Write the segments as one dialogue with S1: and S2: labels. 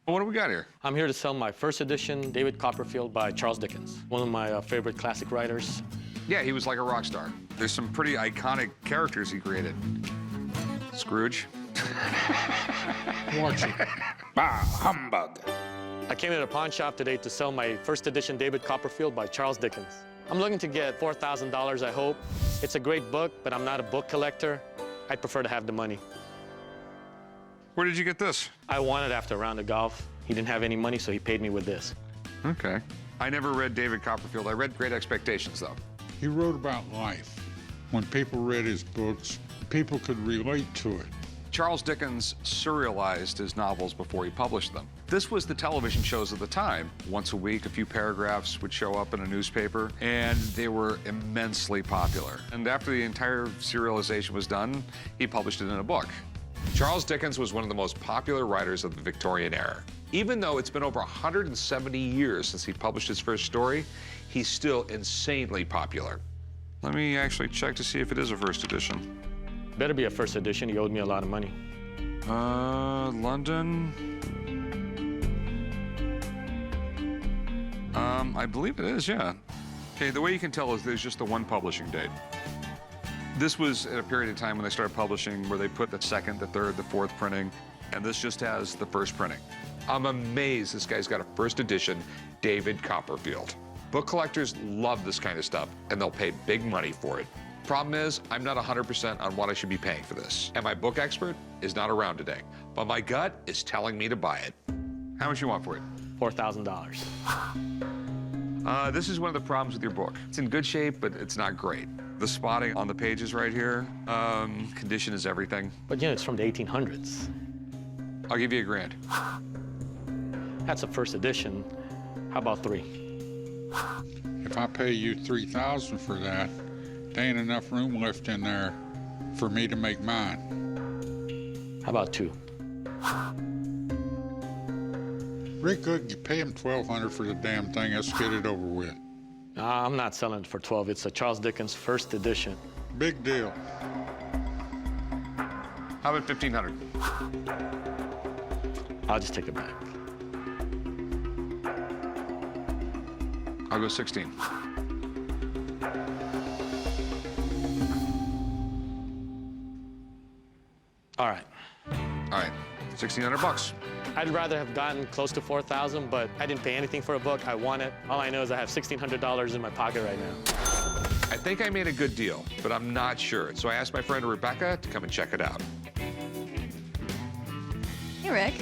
S1: Well, what do we got here?
S2: I'm here to sell my first edition David Copperfield by Charles Dickens, one of my favorite classic writers.
S1: Yeah, he was like a rock star. There's some pretty iconic characters he created. Scrooge.
S3: Watch it. Bah, humbug.
S2: I came to the pawn shop today to sell my first edition David Copperfield by Charles Dickens. I'm looking to get $4,000, I hope. It's a great book, but I'm not a book collector. I'd prefer to have the money.
S1: Where did you get this?
S2: I won it after a round of golf. He didn't have any money, so he paid me with this.
S1: Okay. I never read David Copperfield. I read Great Expectations, though.
S3: He wrote about life. When people read his books, people could relate to it.
S1: Charles Dickens serialized his novels before he published them. This was the television shows of the time. Once a week, a few paragraphs would show up in a newspaper, and they were immensely popular. And after the entire serialization was done, he published it in a book. Charles Dickens was one of the most popular writers of the Victorian era. Even though it's been over 170 years since he published his first story, he's still insanely popular. Let me actually check to see if it is a first edition.
S2: Better be a first edition. He owed me a lot of money.
S1: London. I believe it is, yeah. Okay, the way you can tell is there's just the one publishing date. This was at a period of time when they started publishing where they put the second, the third, the fourth printing, and this just has the first printing. I'm amazed this guy's got a first edition David Copperfield. Book collectors love this kind of stuff, and they'll pay big money for it. Problem is, I'm not 100% on what I should be paying for this, and my book expert is not around today, but my gut is telling me to buy it. How much you want for it?
S2: $4,000.
S1: This is one of the problems with your book. It's in good shape, but it's not great. The spotting on the pages right here, condition is everything.
S2: But, you know, it's from the 1800s.
S1: I'll give you $1,000.
S2: That's a first edition. How about $3,000?
S3: If I pay you $3,000 for that, there ain't enough room left in there for me to make mine.
S2: How about $2,000?
S3: Rick, good, you pay him $1,200 for the damn thing. Let's get it over with.
S2: I'm not selling it for $12,000. It's a Charles Dickens first edition.
S3: Big deal.
S1: How about $1,500?
S2: I'll just take it back.
S1: I'll go 16.
S2: All right.
S1: All right, $1,600.
S2: I'd rather have gotten close to $4,000, but I didn't pay anything for a book. I won it. All I know is I have $1,600 in my pocket right now.
S1: I think I made a good deal, but I'm not sure. So I asked my friend Rebecca to come and check it out.
S4: Hey, Rick.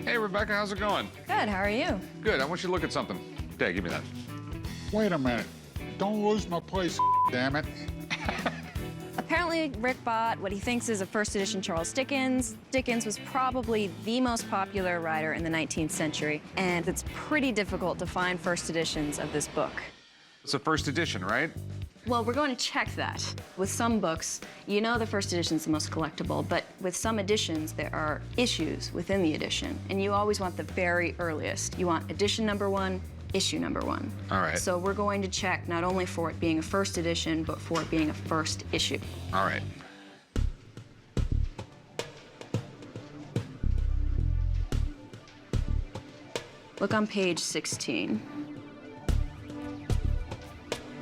S1: Hey, Rebecca, how's it going?
S4: Good, how are you?
S1: Good, I want you to look at something. Dad, give me that.
S3: Wait a minute. Don't lose my place, damn it.
S4: Apparently, Rick bought what he thinks is a first edition Charles Dickens. Dickens was probably the most popular writer in the 19th century, and it's pretty difficult to find first editions of this book.
S1: It's a first edition, right?
S4: Well, we're going to check that. With some books, you know the first edition is the most collectible, but with some editions, there are issues within the edition, and you always want the very earliest. You want edition number 1, issue number 1.
S1: All right.
S4: So we're going to check not only for it being a first edition, but for it being a first issue.
S1: All right.
S4: Look on page 16.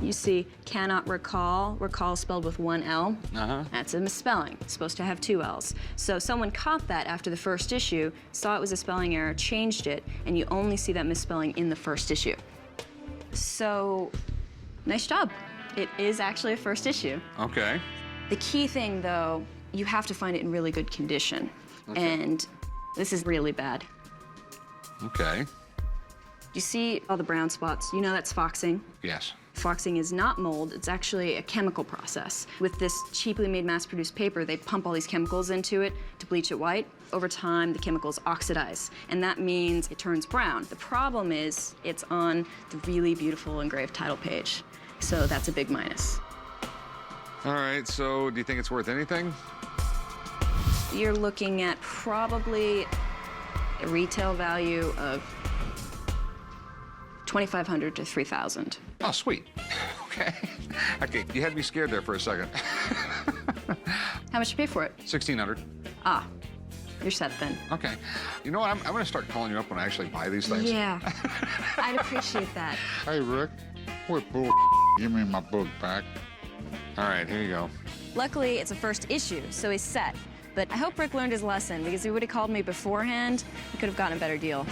S4: You see, cannot recall. Recall spelled with 1 L.
S1: Uh-huh.
S4: That's a misspelling. It's supposed to have 2 L's. So someone caught that after the first issue, saw it was a spelling error, changed it, and you only see that misspelling in the first issue. So, nice job. It is actually a first issue.
S1: Okay.
S4: The key thing, though, you have to find it in really good condition.
S1: Okay.
S4: And this is really bad.
S1: Okay.
S4: You see all the brown spots? You know that's foxing.
S1: Yes.
S4: Foxing is not mold, it's actually a chemical process. With this cheaply made mass-produced paper, they pump all these chemicals into it to bleach it white. Over time, the chemicals oxidize, and that means it turns brown. The problem is it's on the really beautiful engraved title page, so that's a big minus.
S1: All right, so do you think it's worth anything?
S4: You're looking at probably a retail value of $2,500 to $3,000.
S1: Oh, sweet. Okay. Okay, you had me scared there for a second.
S4: How much did you pay for it?
S1: $1,600.
S4: Ah, You're set then.
S1: Okay. You know what? I'm going to start calling you up when I actually buy these things.
S4: Yeah, I'd appreciate that.
S3: Hey, Rick, what bull? Give me my book back.
S1: All right, here you go.
S4: Luckily, it's a first issue, so he's set. But I hope Rick learned his lesson, because if he would have called me beforehand, he could have gotten a better deal.